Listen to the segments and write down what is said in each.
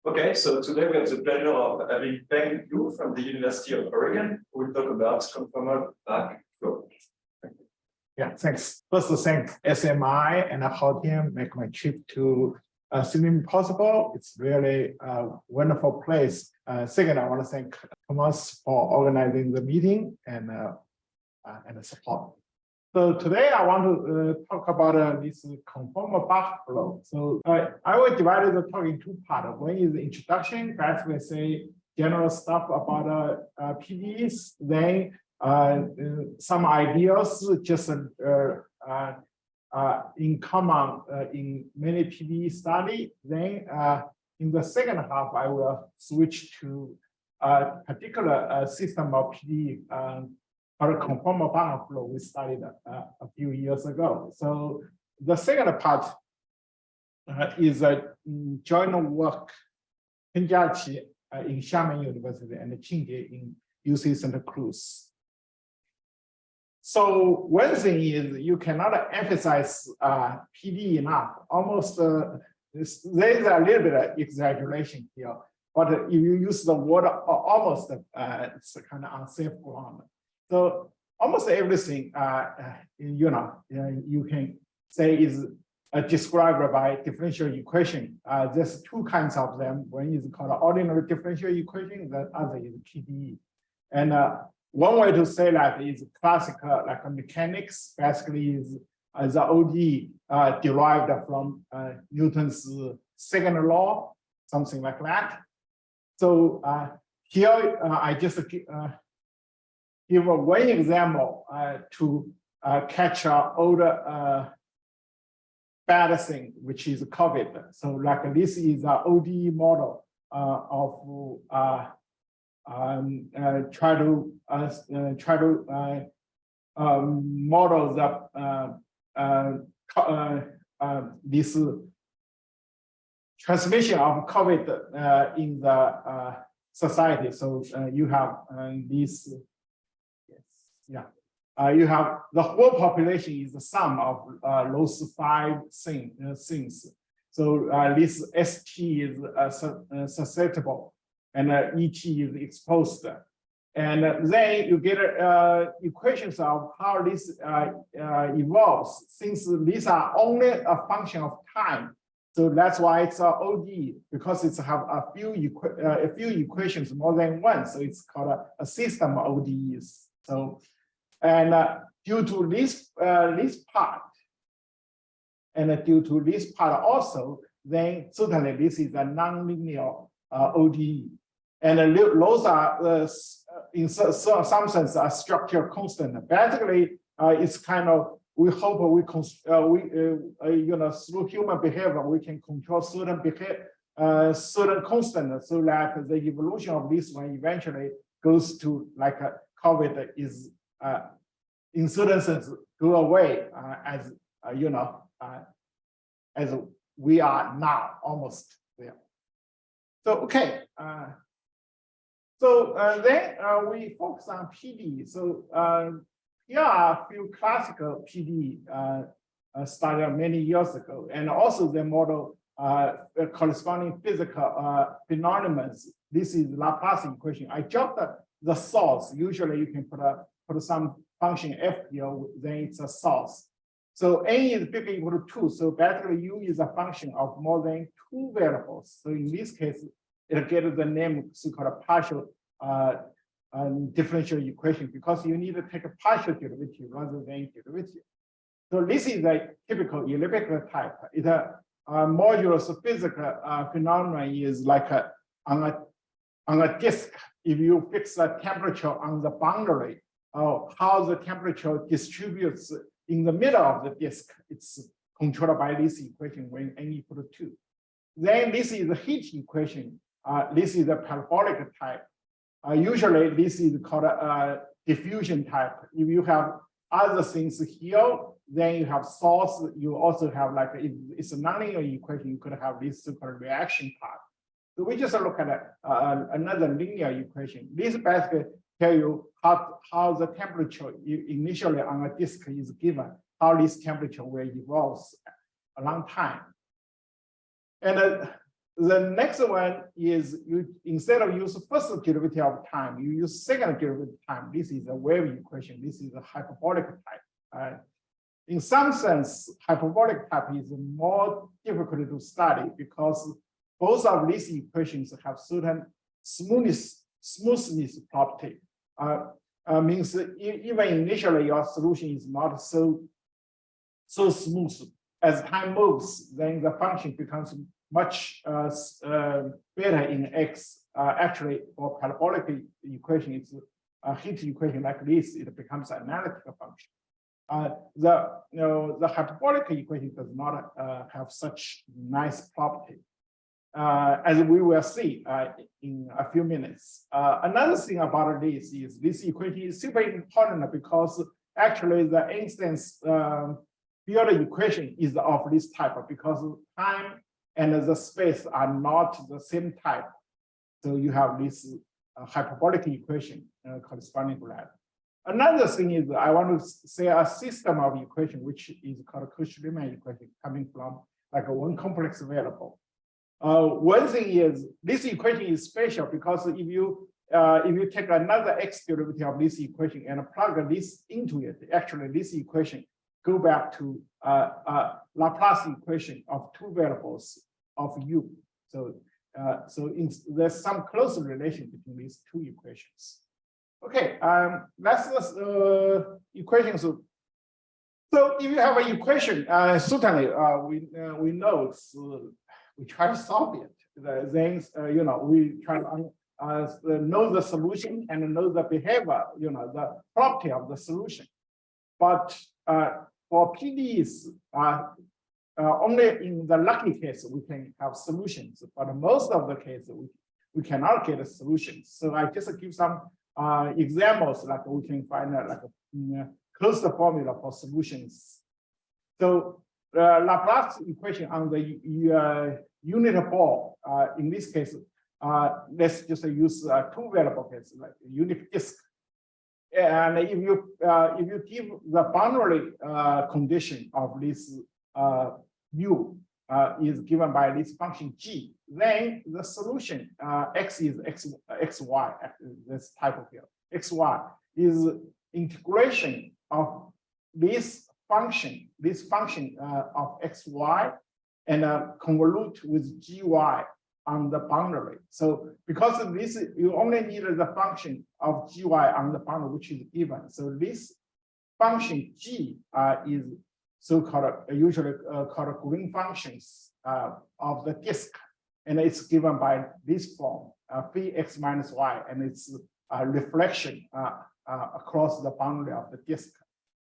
Okay, so today we have the pleasure of having Peng Lu from the University of Oregon, who will talk about conformal Bach flow. Yeah, thanks. First, thank SMI and the whole team make my trip to Sydney possible. It's really a wonderful place. Second, I want to thank Thomas for organizing the meeting and the support. So today I want to talk about this conformal Bach flow. So I will divide the talk in two parts. One is the introduction, basically say general stuff about PDEs, then some ideas just in common in many PDE study. Then in the second half, I will switch to a particular system of PDE or conformal Bach flow we studied a few years ago. So the second part is a joint work in Jiaqi in Xiamen University and Qing in UC Santa Cruz. So one thing is you cannot emphasize PD enough. Almost there is a little bit of exaggeration here, but if you use the word almost, it's kind of unsafe ground. So almost everything you can say is described by differential equation. There's two kinds of them. One is called ordinary differential equation. The other is PDE. And one way to say that is classical, like mechanics, basically is the ODE derived from Newton's second law, something like that. So here I just give one example to catch all the bad thing, which is COVID. So like this is an ODE model of try to model this transmission of COVID in the society. So you have this. You have the whole population is the sum of those five things. So this ST is susceptible and ET is exposed. And then you get equations of how this evolves, since these are only a function of time. So that's why it's ODE, because it's have a few equations more than one. So it's called a system of ODEs. So, and due to this part, and due to this part also, then certainly this is a nonlinear ODE. And those are, in some sense, a structure constant. Basically, it's kind of, we hope through human behavior, we can control certain behavior, certain constant, so that the evolution of this one eventually goes to like a COVID is, in certain sense, go away as as we are now almost there. So okay. Then we focus on PD. So here are a few classical PD started many years ago, and also the model corresponding physical phenomena. This is Laplace equation. I dropped the source. Usually you can put some function f here, then it's a source. So n is bigger equal to 2. So basically u is a function of more than 2 variables. So in this case, it gets the name so-called partial differential equation, because you need to take a partial derivative rather than derivative. So this is a typical elliptical type. It modulus of physical phenomenon is like on a disk. If you fix the temperature on the boundary, how the temperature distributes in the middle of the disk, it's controlled by this equation when n equal to 2. Then this is the heat equation. This is a parabolic type. Usually this is called a diffusion type. If you have other things here, then you have source. You also have like, if it's a nonlinear equation, you could have this super reaction part. So we just look at another linear equation. This basically tell you how the temperature initially on a disk is given, how this temperature will evolve a long time. And The next one is you instead of use first derivative of time, you use second derivative of time. This is a wave equation. This is a hyperbolic type. In some sense, hyperbolic type is more difficult to study because both of these equations have certain smoothness property. Means even initially your solution is not so smooth. As time moves, then the function becomes much better in X. Actually, for parabolic equation, it's a heat equation like this. It becomes an analytical function. The hyperbolic equation does not have such nice property, as we will see in a few minutes. Another thing about this is this equation is super important because actually the instance field equation is of this type because time and the space are not the same type. So you have this hyperbolic equation corresponding to that. Another thing is I want to say a system of equation, which is called Cauchy-Riemann equation, coming from like one complex variable. One thing is this equation is special because if you take another x derivative of this equation and plug this into it, actually this equation go back to Laplace equation of two variables of u. So there's some close relation between these two equations. Okay, that's the equations. So if you have an equation, certainly we know we try to solve it. Then we try to know the solution and know the behavior, the property of the solution. But for PDEs, only in the lucky case we can have solutions. But most of the cases we cannot get solutions. So I just give some examples like we can find like a closed formula for solutions. So Laplace equation on the unit ball, in this case, let's just use two variable case like unit disk. And if you give the boundary condition of this u is given by this function g, then the solution x is xy, this type of here, xy is integration of this function of xy and convolute with gy on the boundary. So because of this, you only need the function of gy on the boundary, which is given. So this function g is so-called usually called green functions of the disk, and it's given by this form phi x minus y, and it's a reflection across the boundary of the disk.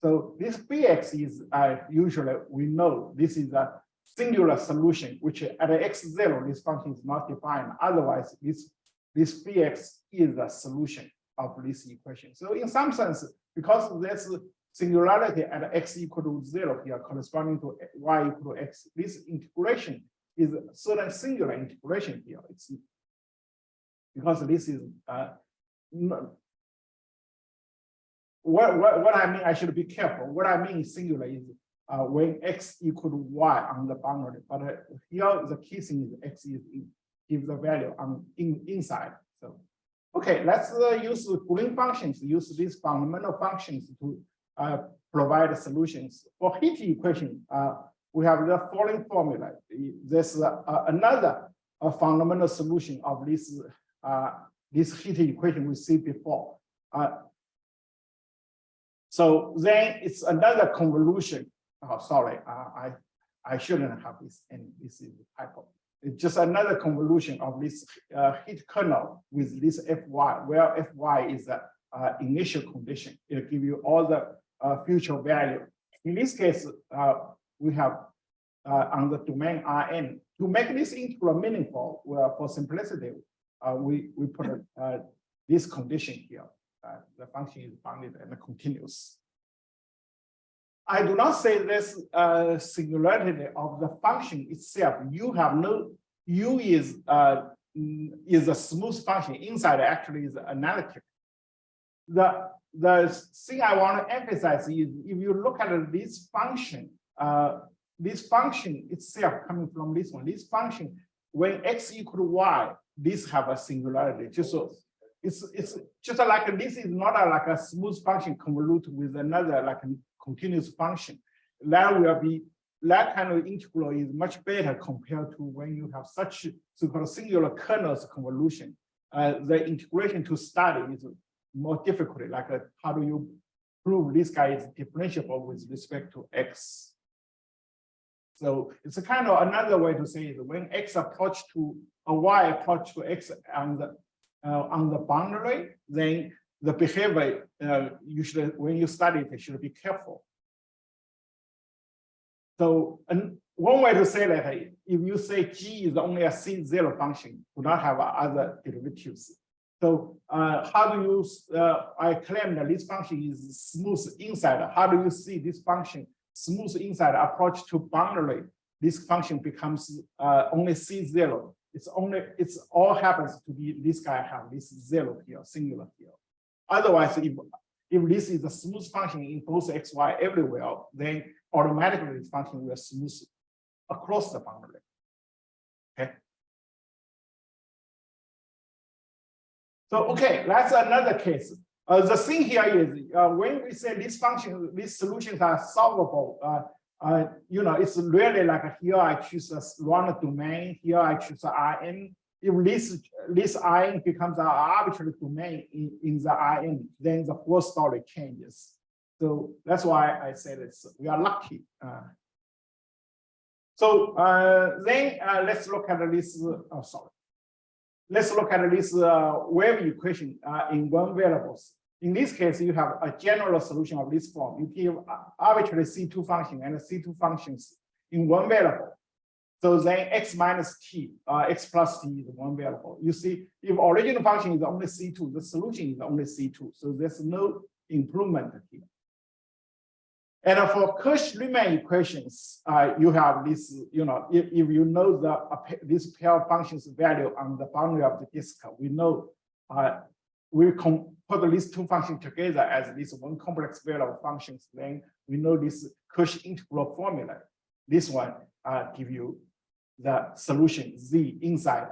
So this px is usually we know this is a singular solution, which at x0 this function is not defined. Otherwise, this px is a solution of this equation. So in some sense, because there's singularity at x equal to 0 here corresponding to y equal to x, this integration is a certain singular integration here. It's because this is what I mean. I should be careful. What I mean is singular is when x equal to y on the boundary. But here the key thing is x gives the value on inside. So okay, let's use Green functions. Use these fundamental functions to provide solutions for heat equation. We have the following formula. There's another fundamental solution of this heat equation we see before. So then it's another convolution. Oh, sorry, I shouldn't have this, and this is the typo. It's just another convolution of this heat kernel with this Fy, where Fy is the initial condition. It'll give you all the future value. In this case, we have on the domain Rn. To make this integral meaningful, well, for simplicity, we put this condition here. The function is bounded and continuous. I do not say this singularity of the function itself. You have no, u is a smooth function. Inside actually is analytic. The thing I want to emphasize is if you look at this function itself coming from this one, this function when x equal to y, these have a singularity. Just so it's just like this is not like a smooth function convoluted with another like a continuous function. That will be that kind of integral is much better compared to when you have such so-called singular kernels convolution. The integration to study is more difficult. Like how do you prove this guy is differentiable with respect to x? So it's a kind of another way to say it. When x approach to a y approach to x on the boundary, then the behavior you should, when you study it, you should be careful. So and one way to say that, if you say g is only a C0 function, do not have other derivatives. So how do you, I claim that this function is smooth inside. How do you see this function smooth inside approach to boundary? This function becomes only C0. It's all happens to be this guy have this 0 here, singular here. Otherwise, if this is a smooth function in both x, y everywhere, then automatically this function will smooth across the boundary. Okay. So, okay, that's another case. The thing here is when we say this function, these solutions are solvable, you know, it's really like here I choose a random domain, here I choose a Rn. If this Rn becomes an arbitrary domain in the Rn, then the whole story changes. So that's why I said it's we are lucky. Then let's look at this. Oh, sorry. Let's look at this wave equation in one variables. In this case, you have a general solution of this form. You give arbitrary C2 function and C2 functions in one variable. So then x minus t, x plus t is one variable. You see, if original function is only C2, the solution is only C2. So there's no improvement here. And for Cauchy-Riemann equations, you have this, you know, if you know this pair of functions value on the boundary of the disk, we know we can put these two functions together as this one complex value of functions, then we know this Cauchy integral formula. This one give you the solution Z inside.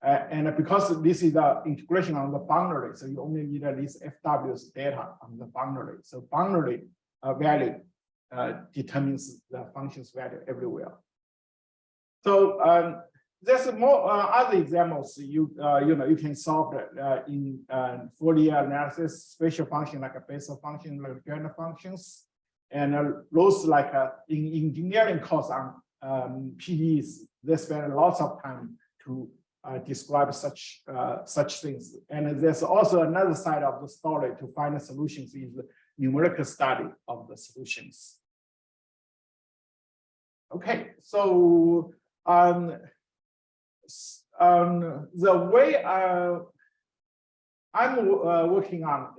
And because this is the integration on the boundary, so you only need this FW's data on the boundary. So boundary value determines the function's value everywhere. So there's more other examples you can solve in Fourier analysis, spatial function like a Bessel function, like Gardner functions, and those like in engineering course on PDEs, they spend lots of time to describe such things. And there's also another side of the story to find the solutions is the numerical study of the solutions. Okay, so the way I'm working on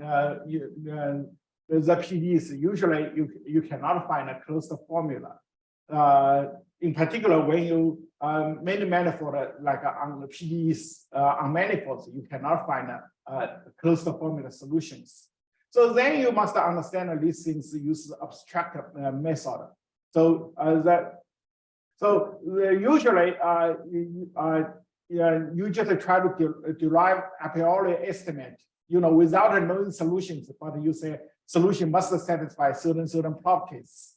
the PDEs, usually you cannot find a closed formula. In particular, when you many manifold like on the PDEs on manifolds, you cannot find closed formula solutions. So then you must understand that these things use abstract method. So usually you just try to derive a priori estimate, without knowing solutions, but you say solution must satisfy certain properties.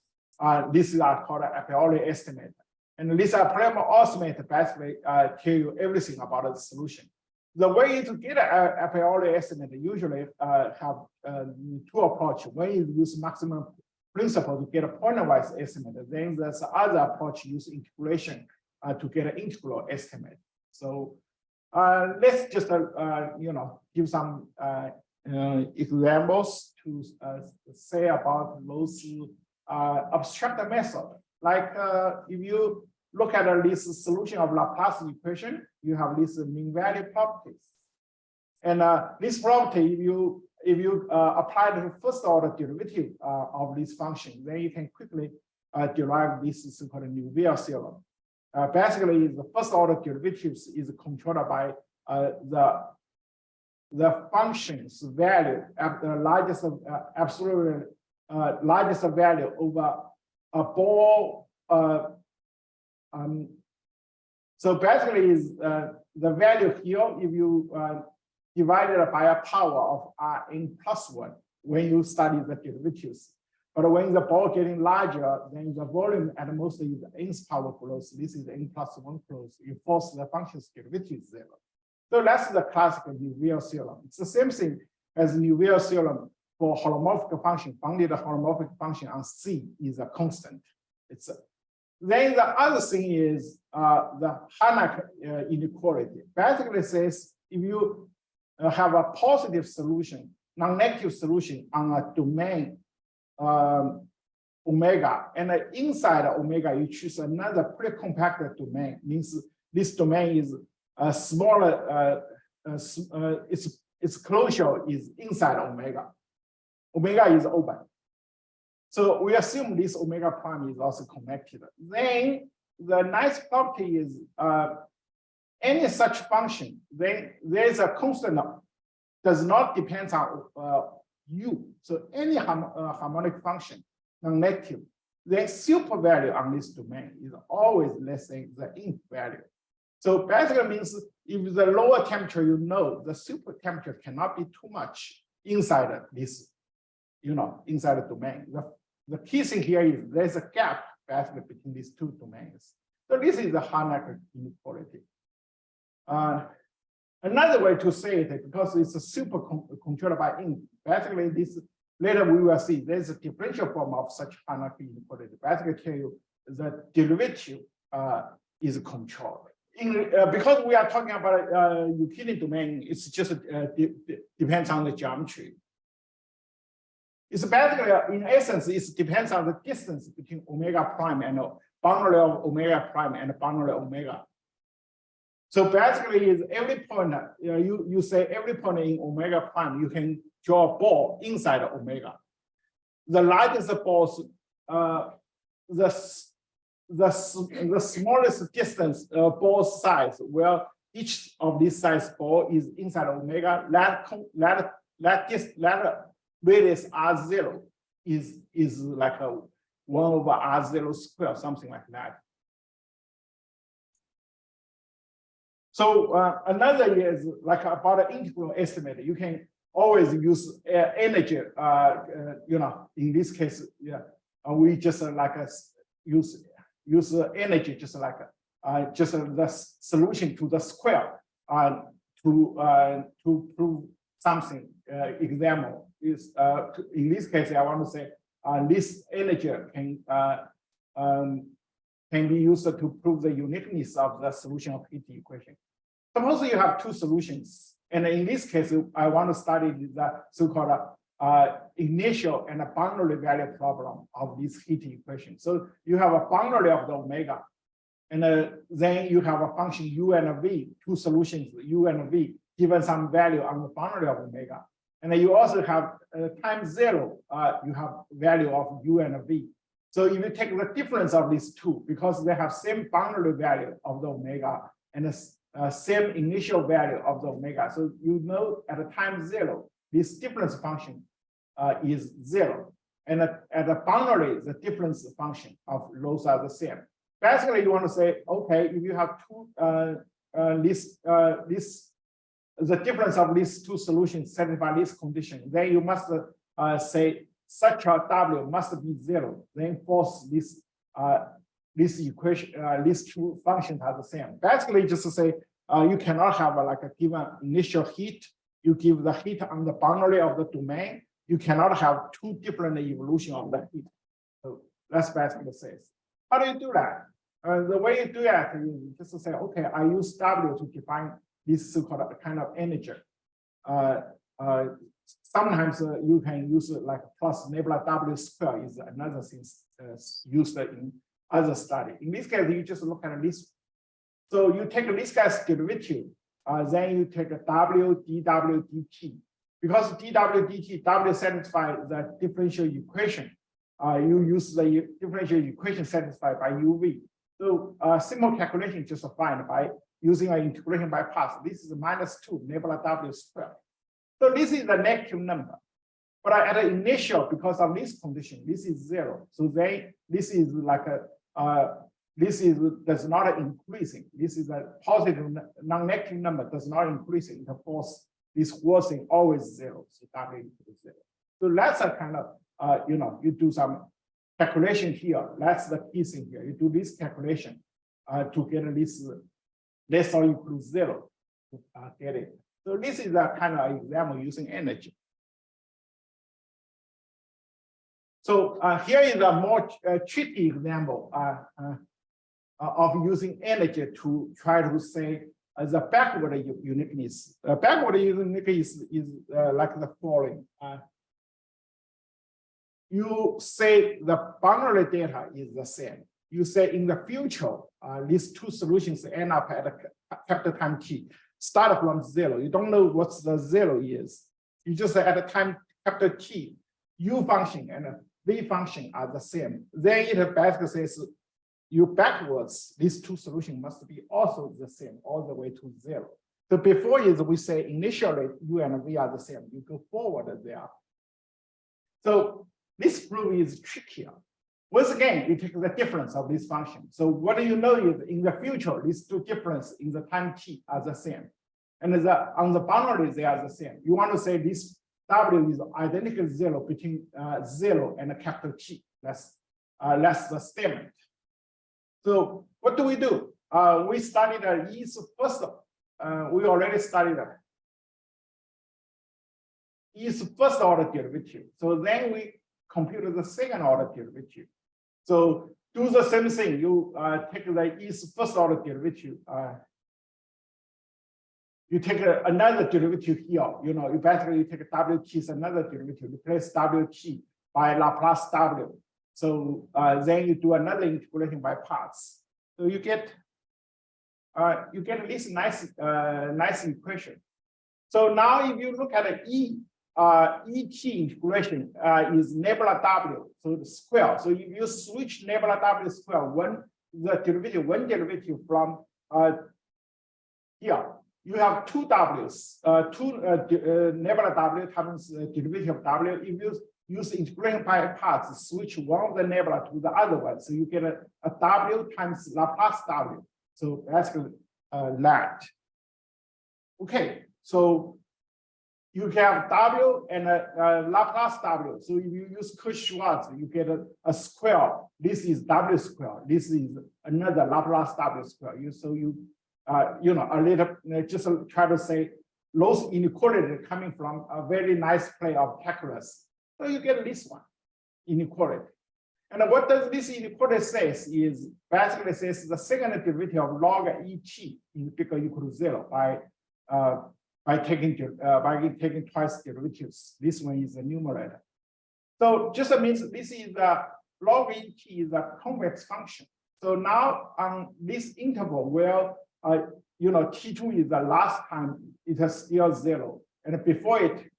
These are called a priori estimate. And this a priori estimate basically tell you everything about the solution. The way to get a priori estimate usually have two approaches. One is use maximum principle to get a pointwise estimate. Then there's other approach use integration to get an integral estimate. So let's just give some examples to say about those abstract method. Like if you look at this solution of Laplace equation, you have this mean value properties. And this property, if you apply the first order derivative of this function, then you can quickly derive this so-called Neuville theorem. Basically, the first order derivatives is controlled by the function's value at the largest absolute largest value over a ball. So basically is the value here, if you divide it by a power of Rn plus 1 when you study the derivatives. But when the ball getting larger, then the volume at most is nth power close. This is n plus 1 close. You force the function's derivative 0. So that's the classical Neuville theorem. It's the same thing as Neuville theorem for holomorphic function. Bounded holomorphic function on C is a constant. Then the other thing is the Harnack inequality. Basically says if you have a positive solution, non-negative solution on a domain omega, and inside omega you choose another pre-compacted domain, means this domain is a smaller, its closure is inside omega. Omega is open. So we assume this omega prime is also connected. Then the nice property is any such function, then there's a constant does not depend on u. So any harmonic function, non-negative, the super value on this domain is always less than the nth value. So basically means if the lower temperature, you know, the super temperature cannot be too much inside this, inside the domain. The key thing here is there's a gap basically between these two domains. So this is the Harnack inequality. Another way to say it, because it's a super controlled by int, basically this, later we will see there's a differential form of such Harnack inequality. Basically tell you that derivative is controlled. Because we are talking about Euclidean domain, it's just depends on the geometry. It's basically, in essence, it depends on the distance between omega prime and boundary of omega prime and boundary omega. So basically, is every point you say every point in omega prime, you can draw a ball inside omega. The largest balls, the smallest distance ball size, where each of these size ball is inside omega. That radius R0 is like a 1 over R0 square, something like that. So another is like about an integral estimate. You can always use energy. In this case, we just use energy just like the solution to the square to prove something. Example is in this case I want to say this energy can be used to prove the uniqueness of the solution of heat equation. Suppose you have two solutions, and in this case I want to study the so-called initial and a boundary value problem of this heat equation. So you have a boundary of the omega, and then you have a function u and v, two solutions u and v, given some value on the boundary of omega. And then you also have time 0, you have value of u and v. So if you take the difference of these two, because they have same boundary value of the omega and the same initial value of the omega, so you know at the time 0, this difference function is 0. And at the boundary, the difference function of those are the same. Basically, you want to say, okay, if you have two, the difference of these two solutions satisfy this condition, then you must say such a W must be 0. Then force this equation, these two functions are the same. Basically, just to say you cannot have like a given initial heat. You give the heat on the boundary of the domain. You cannot have two different evolution of the heat. So that's basically says. How do you do that? The way you do that is just to say, okay, I use W to define this so-called kind of energy. Sometimes you can use like plus nebula W square is another thing used in other study. In this case, you just look at this. So you take this guy's derivative, then you take a W, dW, dt. Because dW, dt, W satisfies the differential equation. You use the differential equation satisfied by UV. So simple calculation just find by using an integration by parts. This is -2 nebula W square. So this is the negative number. But at the initial, because of this condition, this is 0. So then this is like a this is does not increasing. This is a positive non-negative number does not increasing. Of course, this whole thing always zero. So W equals zero. So that's a kind of you do some calculation here. That's the key thing here. You do this calculation to get this less or equal to zero to get it. So this is a kind of example using energy. So here is a more tricky example of using energy to try to say the backward uniqueness. Backward uniqueness is like the following. You say the boundary data is the same. You say in the future, these two solutions end up at a capital time t. Start from zero. You don't know what the zero is. You just say at the time capital T, U function and V function are the same. Then it basically says you backwards, these two solutions must be also the same all the way to zero. So before is we say initially U and V are the same. You go forward there. So this proof is trickier. Once again, you take the difference of this function. So what do you know is in the future, these two differences in the time t are the same. And on the boundary, they are the same. You want to say this W is identical zero between 0 and a capital T. That's the statement. So what do? We studied E's first. We already studied E's first order derivative. So then we computed the second order derivative. So do the same thing. You take the E's first order derivative. You take another derivative here. You basically take WT is another derivative. Replace WT by Laplace W. So then you do another integration by parts. So you get this nice equation. So now if you look at the ET integration is nebula W, so the square. So if you switch nebula W square, one derivative from here, you have two W's, nebula W times derivative of W. If you use integration by parts, switch one of the nebula to the other one, so you get a W times Laplace W. So that's that. Okay, so you have W and a Laplace W. So if you use Cauchy-Schwarz, you get a square. This is W square. This is another Laplace W square. A little just try to say those inequality coming from a very nice play of calculus. So you get this one inequality. And what does this inequality says is basically says the second derivative of log ET is bigger or equal to 0 by taking twice derivatives. This one is the numerator. So just means this is the log ET is a convex function. So now on this interval where T2 is the last time it is still 0. And before it,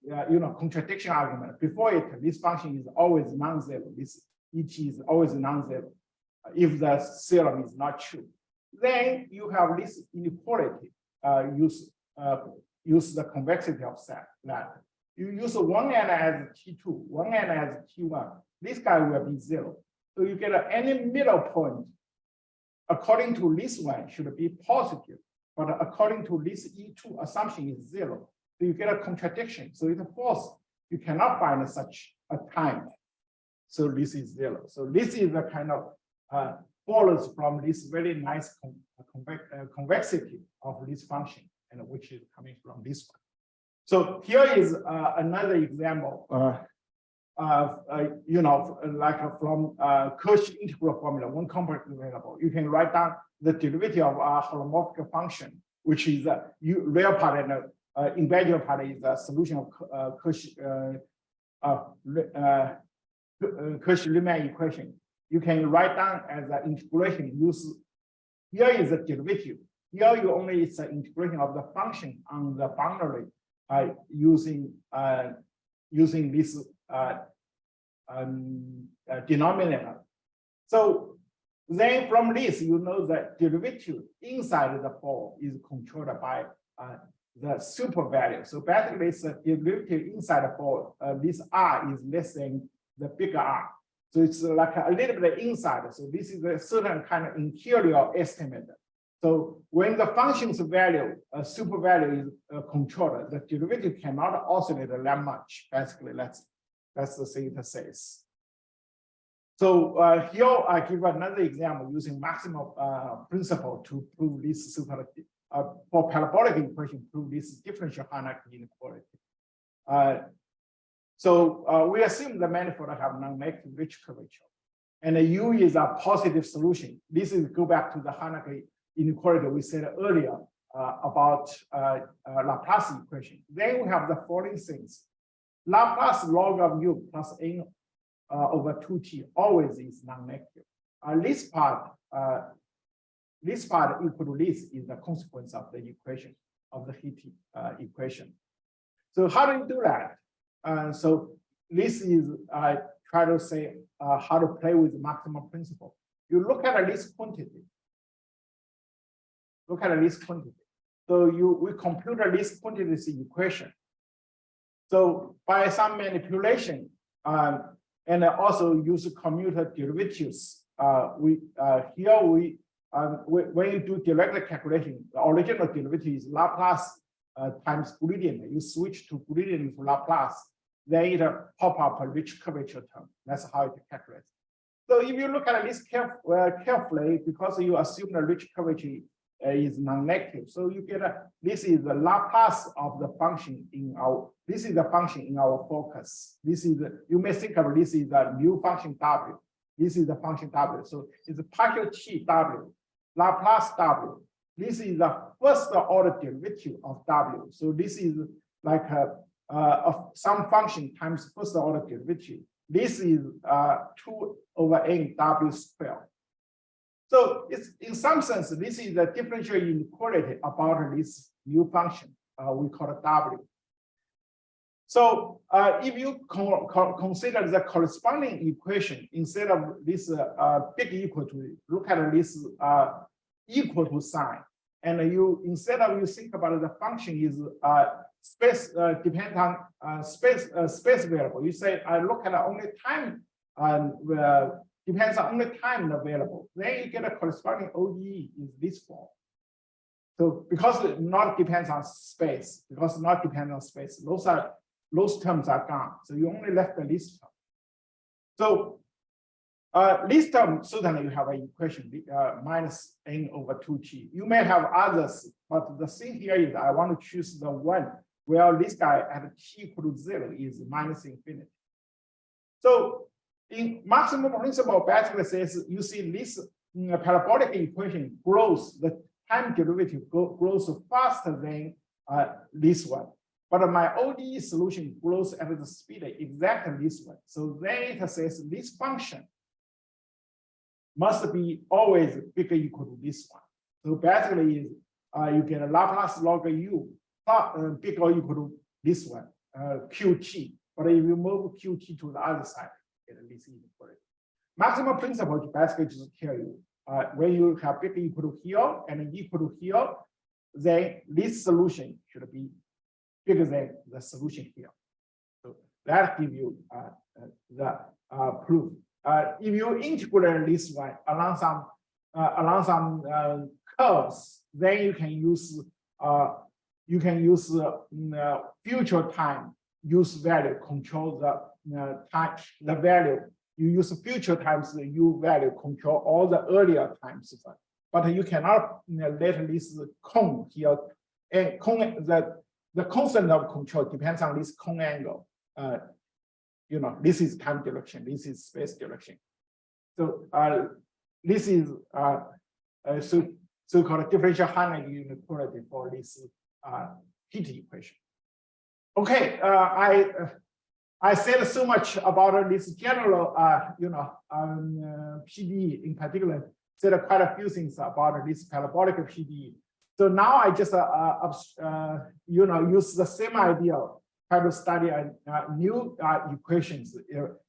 contradiction argument, before it, this function is always non-zero. This ET is always non-zero if the theorem is not true. Then you have this inequality, use the convexity of that. You use one end as T2, one end as T1. This guy will be 0. So you get any middle point according to this one should be positive, but according to this E2 assumption is 0. So you get a contradiction. So it's false. You cannot find such a time. So this is 0. So this is the kind of follows from this very nice convexity of this function, and which is coming from this one. So here is another example. Like from Cauchy integral formula, one complex variable, you can write down the derivative of a holomorphic function, which is the real part and imaginary part is the solution of Cauchy-Riemann equation. You can write down as an integration. Here is the derivative. Here you only it's an integration of the function on the boundary using this denominator. So then from this, you know that derivative inside the ball is controlled by the super value. So basically, it's a derivative inside the ball. This R is less than the bigger R. So it's like a little bit inside. So this is a certain kind of interior estimate. So when the function's value, super value is controlled, the derivative cannot oscillate that much. Basically, that's the thing it says. So here I give another example using maximum principle to prove this super for parabolic equation, prove this differential Hanach inequality. So we assume the manifold have non-negative rich curvature, and the U is a positive solution. This is go back to the Hanach inequality we said earlier about Laplace equation. Then we have the following things: Laplace log of U plus n over 2t always is non-negative. This part equal to this is the consequence of the equation of the heat equation. So how do you do that? So this is I try to say how to play with the maximum principle. You look at this quantity. Look at this quantity. So we compute this quantity equation. So by some manipulation and also use commuter derivatives, when you do direct calculation, the original derivative is Laplace times gradient. You switch to gradient to Laplace, then it pop up a rich curvature term. That's how it calculates. So if you look at this carefully, because you assume the rich curvature is non-negative, so you get this is the Laplace of the function in our. This is the function in our focus. This is you may think of this is the new function W. This is the function W. So it's a partial T W, Laplace W. This is the first order derivative of W. So this is like some function times first order derivative. This is 2 over n W squared. So it's in some sense, this is the differential inequality about this new function we call it W. So if you consider the corresponding equation instead of this big equal to, look at this equal to sign, and you instead of you think about the function is space depends on space variable. You say I look at only time depends on only time available. Then you get a corresponding ODE is this form. So because it not depends on space, those terms are gone. So you only left the least term. So this term, certainly you have an equation minus n over 2t. You may have others, but the thing here is I want to choose the one where this guy at t equal to 0 is minus infinity. So in maximum principle, basically says you see this parabolic equation grows, the time derivative grows faster than this one. But my ODE solution grows at the speed exactly this one. So then it says this function must be always bigger equal to this one. So basically, you get a Laplace log U bigger or equal to this one, QT. But if you move QT to the other side, you get this inequality. Maximum principle basically just tell you when you have bigger equal to here and equal to here, then this solution should be bigger than the solution here. So that gives you the proof. If you integrate this one along some curves, then you can use future time use value control the time the value. You use future times the u value control all the earlier times, but you cannot let this cone here and cone the constant of control depends on this cone angle. This is time direction, this is space direction. So this is so-called differential Hanach inequality for this heat equation. Okay, I said so much about this general, PDE in particular. Said quite a few things about this parabolic PDE. So now I just use the same idea, try to study new equations.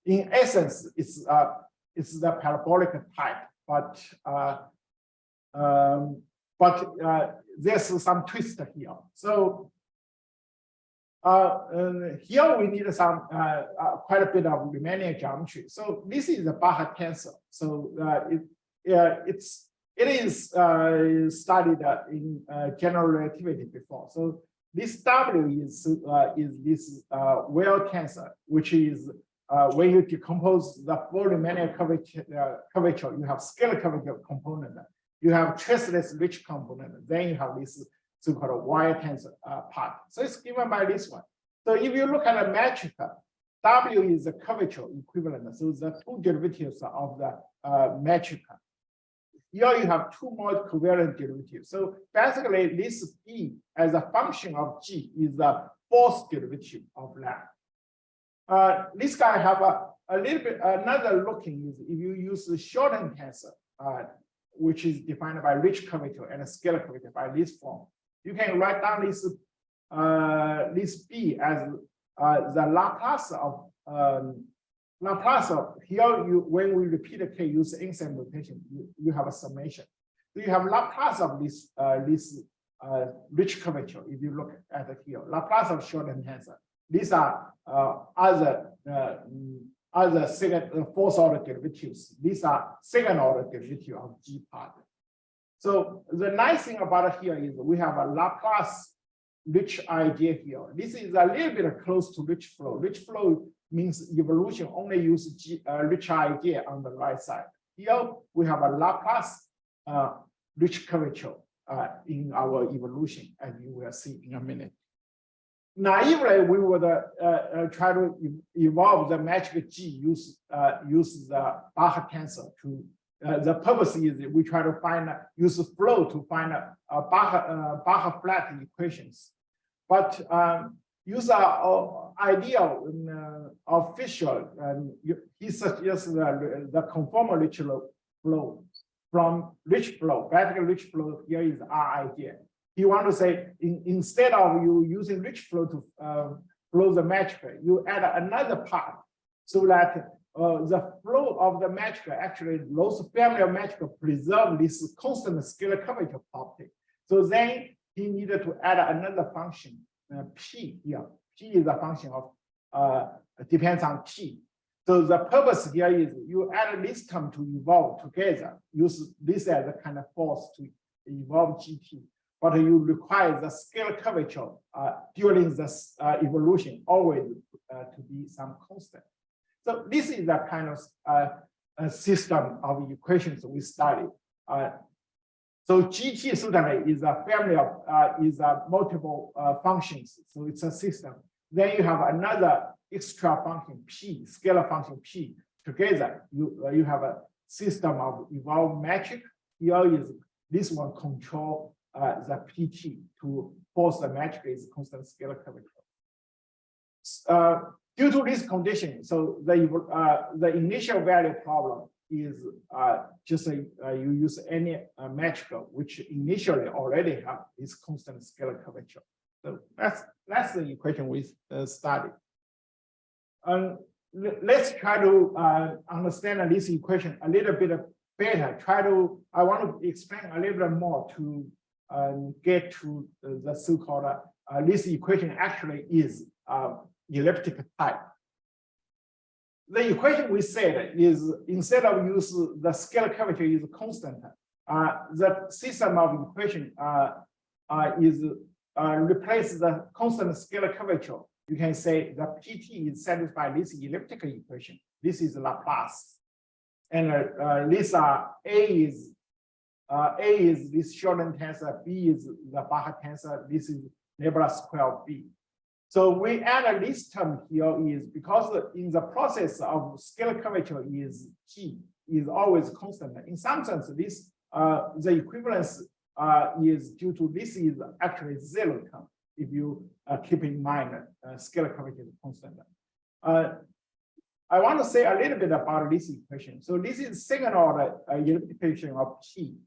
In essence, it's the parabolic type, but there's some twist here. So here we need some quite a bit of Riemannian geometry. So this is the Bach tensor. So it is studied in general relativity before. So this W is this well tensor, which is when you decompose the full Riemannian curvature, you have scalar curvature component, you have traceless rich component, then you have this so-called wire tensor part. So it's given by this one. So if you look at the metric, W is the curvature equivalent. So the two derivatives of the metric. Here you have two more covariant derivatives. So basically, this B as a function of G is the fourth derivative of that. This guy have a little bit another looking is if you use the shortened tensor, which is defined by rich curvature and a scalar curvature by this form. You can write down this B as the Laplace of here when we repeat the K use instant notation, you have a summation. So you have Laplace of this rich curvature. If you look at it here, Laplace of shortened tensor. These are other second fourth order derivatives. These are second order derivative of G part. So the nice thing about it here is we have a Laplace rich idea here. This is a little bit close to rich flow. Rich flow means evolution only use rich idea on the right side. Here we have a Laplace rich curvature in our evolution, as you will see in a minute. Naively, we would try to evolve the metric G, use the Bach tensor to. The purpose is we try to use flow to find Bach flat equations, but use our ideal official. He suggests the conformal rich flow from rich flow. Basically, rich flow here is our idea. He want to say instead of you using rich flow to flow the metric, you add another part so that the flow of the metric actually those family of metric preserve this constant scalar curvature property. So then he needed to add another function P here. P is a function of depends on T. So the purpose here is you add this term to evolve together. Use this as a kind of force to evolve GT. But you require the scalar curvature during the evolution always to be some constant. So this is the kind of system of equations we studied. So GT certainly is a family of multiple functions. So it's a system. Then you have another extra function P, scalar function P. Together, you have a system of evolved metric. Here is this one control the PT to force the metric is constant scalar curvature. Due to this condition, so the initial value problem is just you use any metric which initially already have this constant scalar curvature. So that's the equation we studied. Let's try to understand this equation a little bit better. I want to explain a little bit more to get to the so-called this equation actually is elliptic type. The equation we said is instead of use the scalar curvature is constant, the system of equation is replace the constant scalar curvature. You can say the PT is satisfied this elliptic equation. This is Laplace, and these are A is this shortened tensor, B is the Bach tensor, this is nebula square of B. So we add this term here is because in the process of scalar curvature is T is always constant. In some sense, this the equivalence is due to this is actually zero term if you keep in mind scalar curvature is constant. I want to say a little bit about this equation. So this is second order equation of T.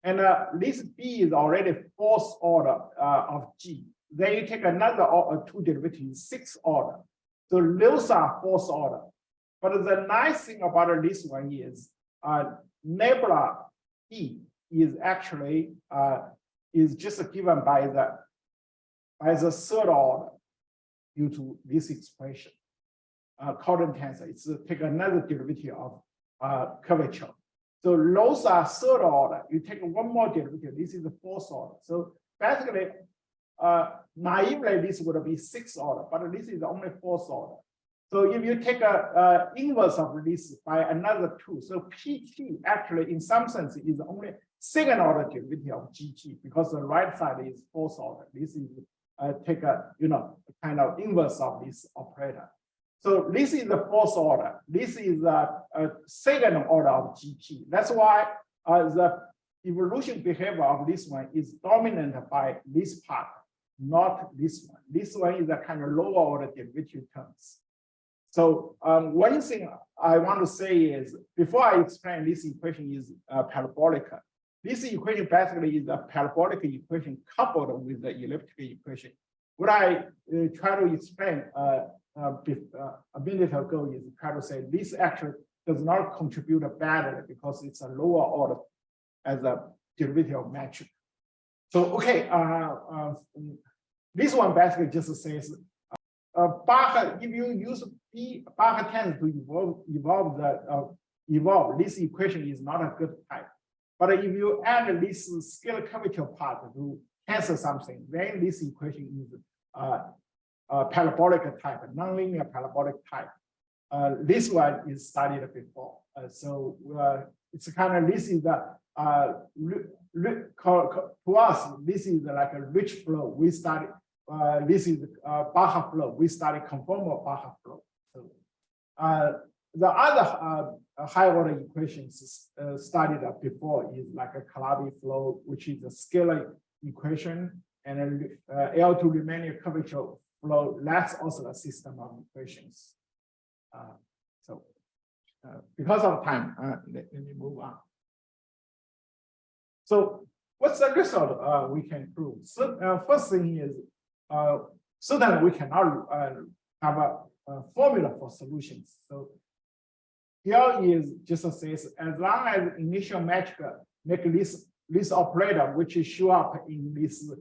And this B is already fourth order of G. Then you take another two derivatives, sixth order. So those are fourth order. But the nice thing about this one is nebula E is actually is just given by the third order. due to this expression. Coordinate tensor, it's take another derivative of curvature. So those are third order. You take one more derivative. This is the fourth order. So basically, naively, this would be sixth order, but this is only fourth order. So if you take a inverse of this by another two, so PT actually in some sense is only second order derivative of GT because the right side is fourth order. This is take a kind of inverse of this operator. So this is the fourth order. This is a second order of GT. That's why the evolution behavior of this one is dominant by this part, not this one. This one is a kind of lower order derivative terms. So one thing I want to say is, before I explain this equation is parabolic. This equation basically is a parabolic equation coupled with the elliptical equation. What I try to explain a minute ago is try to say this actually does not contribute badly because it's a lower order as a derivative of metric. So okay, this one basically just says Bach, if you use Bach tends to evolve, this equation is not a good type. But if you add this scalar curvature part to cancel something, then this equation is parabolic type, nonlinear parabolic type. This one is studied before. So it's kind of, this is the, to us, this is like a rich flow. We study, this is Bach flow. We study conformal Bach flow. So, the other higher order equations studied before is like a Calabi flow, which is a scalar equation, and L2 Riemannian curvature flow. That's also a system of equations. Because of time, let me move on. So what's the result we can prove? So, first thing is, certainly we cannot have a formula for solutions. So here is just says, as long as initial metric make this operator, which show up in this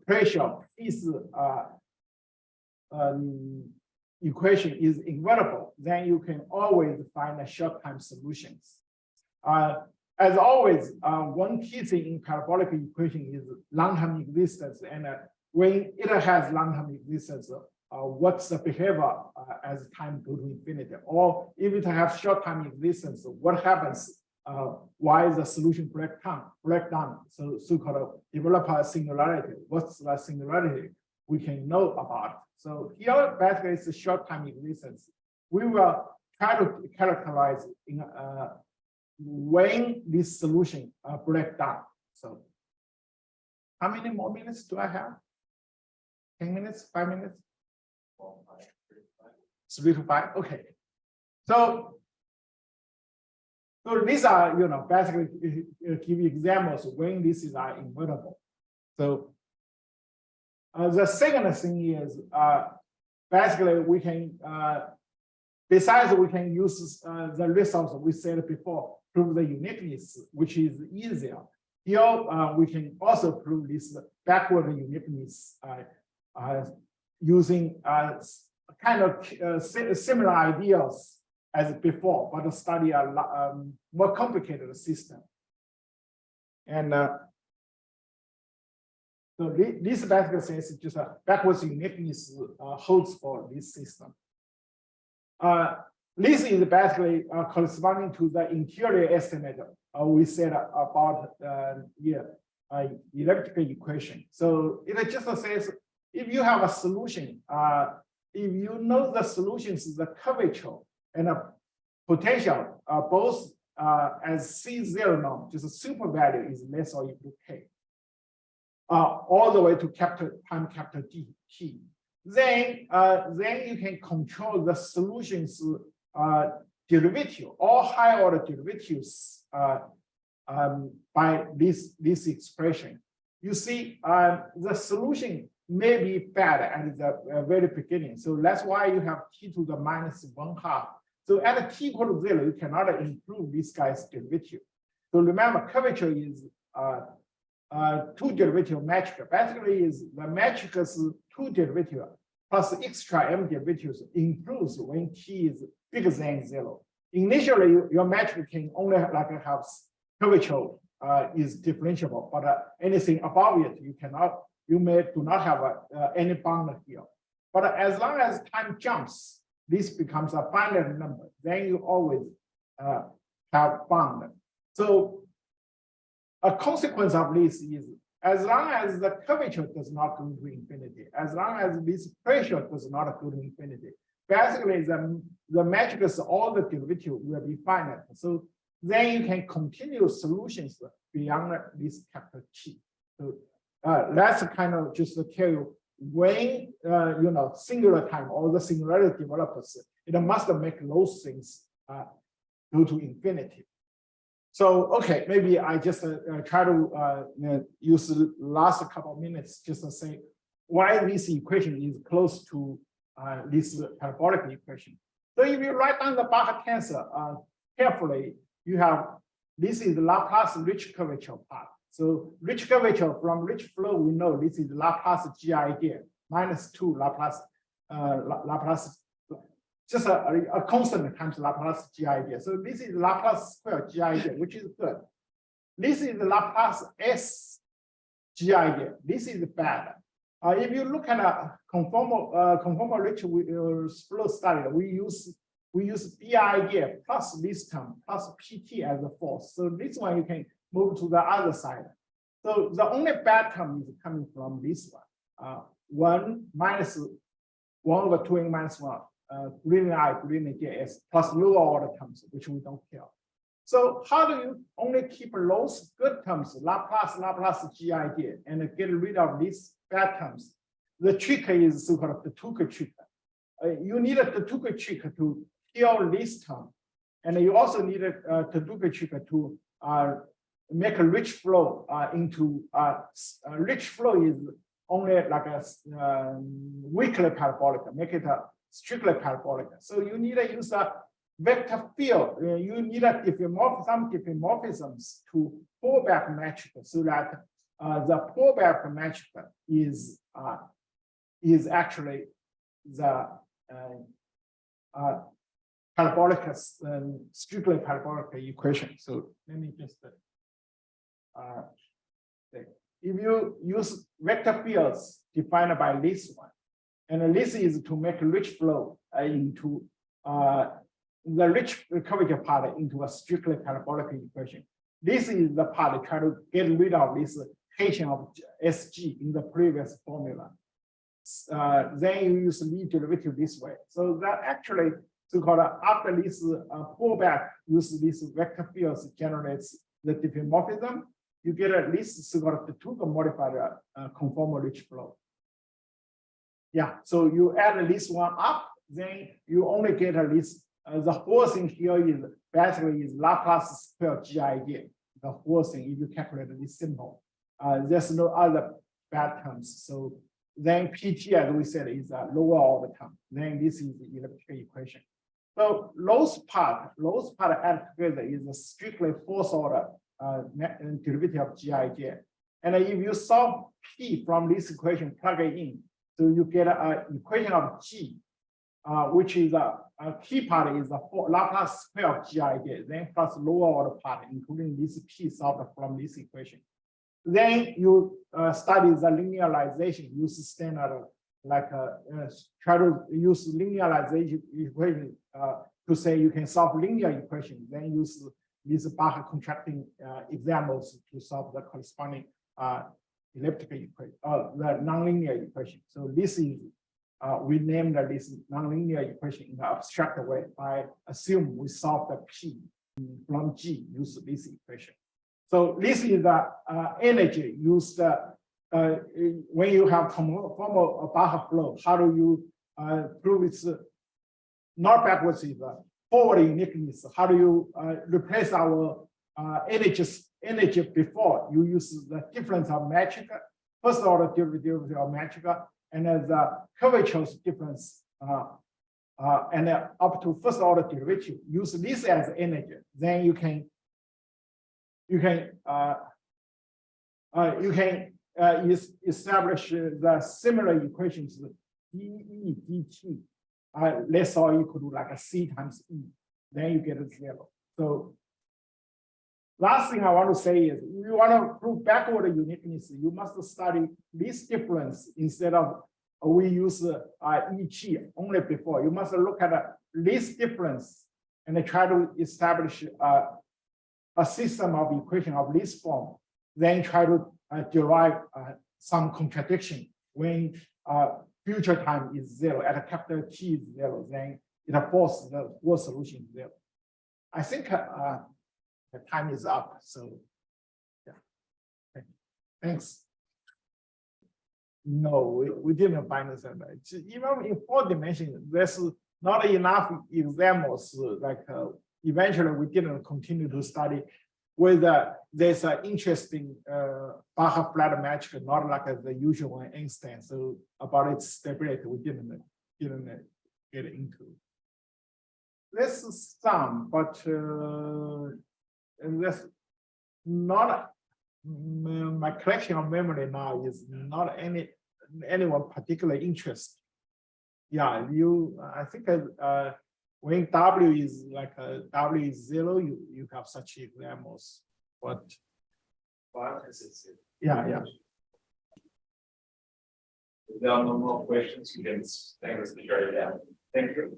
pressure is equation is invertible, then you can always find a short-time solutions. As always, one key thing in parabolic equation is long-term existence, and when it has long-term existence, what's the behavior as time goes to infinity? Or if it has short-time existence, what happens? Why is the solution break down? So-called develop a singularity. What's the singularity we can know about? So here, basically, it's a short-time existence. We will try to characterize in when this solution break down. So how many more minutes do I have? 10 minutes, 5 minutes? 3 to 5, okay. So these are, basically give examples when this is invertible. So the second thing is basically we can, besides we can use the results we said before, prove the uniqueness, which is easier. Here we can also prove this backward uniqueness using kind of similar ideas as before, but study a more complicated system. And so this basically says just a backwards uniqueness holds for this system. This is basically corresponding to the interior estimate we said about elliptical equation. So it just says if you have a solution, if you know the solutions is the curvature and a potential both as C0 norm, just a super value is less or equal to K, all the way to time capital T. Then you can control the solutions derivative, all high order derivatives by this expression. You see, the solution may be bad at the very beginning. So that's why you have t to the -1/2. So at t equal to 0, you cannot improve this guy's derivative. So remember, curvature is two derivative metric. Basically, is the matrix two derivative plus extra m derivatives improves when t is bigger than 0. Initially, your metric can only like have curvature is differentiable, but anything above it, you may do not have any bound here. But as long as time jumps, this becomes a finite number, then you always have bound. So a consequence of this is as long as the curvature does not go to infinity, as long as this pressure does not go to infinity, basically the matrix, all the derivative will be finite. So then you can continue solutions beyond this capital T. So that's kind of just to tell you when singular time or the singularity develops, it must make those things go to infinity. So okay, maybe I just try to use the last couple of minutes just to say why this equation is close to this parabolic equation. So if you write down the Bach tensor carefully, you have this is the Laplace rich curvature part. So rich curvature from rich flow, we know this is Laplace G idea -2 Laplace, just a constant times Laplace G idea. So this is Laplace square G idea, which is good. This is the Laplace S G idea. This is bad. If you look at a conformal rich flow study, we use B idea plus this term plus PT as a force. So this one you can move to the other side. So the only bad term is coming from this one. 1 minus 1 over 2n minus 1. Green I, green JS plus lower order terms, which we don't care. So how do you only keep those good terms, Laplace G idea, and get rid of these bad terms? The trick is so-called the Tucker trick. You need a Tucker trick to kill this term, and you also need a Tucker trick to make a rich flow into rich flow is only like a weakly parabolic, make it a strictly parabolic. So you need to use a vector field. You need some diffeomorphisms to pull back metric so that the pullback metric is actually the parabolic, strictly parabolic equation. So let me just say, if you use vector fields defined by this one, and this is to make rich flow into the rich curvature part into a strictly parabolic equation. This is the part that try to get rid of this Haitian of SG in the previous formula. Then you use lead derivative this way. So that actually, so-called after this pullback, use this vector fields generates the diffeomorphism. You get at least so-called the Tucker modified conformal rich flow. Yeah, so you add this one up, then you only get at least the whole thing here is basically is Laplace square G idea. The whole thing, if you calculate this simple, there's no other bad terms. So then PT, as we said, is a lower order term. Then this is the elliptical equation. So those part added together is a strictly fourth order derivative of G idea. And if you solve P from this equation, plug it in, so you get an equation of G, which is a key part is the Laplace square of G idea, then plus lower order part, including this P solved from this equation. Then you study the linearization, use standard, like try to use linearization equation to say you can solve linear equation, then use these Bach contracting examples to solve the corresponding elliptical equation, the nonlinear equation. So this is, we named this nonlinear equation in the abstract way by assume we solve the P from G, use this equation. So this is the energy used when you have conformal Bach flow. How do you prove it's not backwards, is forward uniqueness? How do you replace our energy before? You use the difference of metric, first order derivative of metric, and the curvatures difference, and up to first order derivative. Use this as energy, then you can you can establish the similar equations dE dt less or equal to like a C times E, then you get a 0. So last thing I want to say is, if you want to prove backward uniqueness, you must study least difference instead of we use EG only before. You must look at the least difference and try to establish a system of equation of least form, then try to derive some contradiction when future time is 0 at a capital T is 0, then it forces the whole solution 0. I think the time is up. So yeah, okay. Thanks. No, we didn't find this. Even in 4 dimensions, there's not enough examples. Like eventually, we didn't continue to study whether there's an interesting Bach flat metric, not like the usual one instant. So about its stability, we didn't get into. There's some, but there's not. My collection of memory now is not anyone particular interest. Yeah, I think when W is like W is 0, you have such examples. But yeah. If there are no more questions, you can thank us to carry it out. Thank you.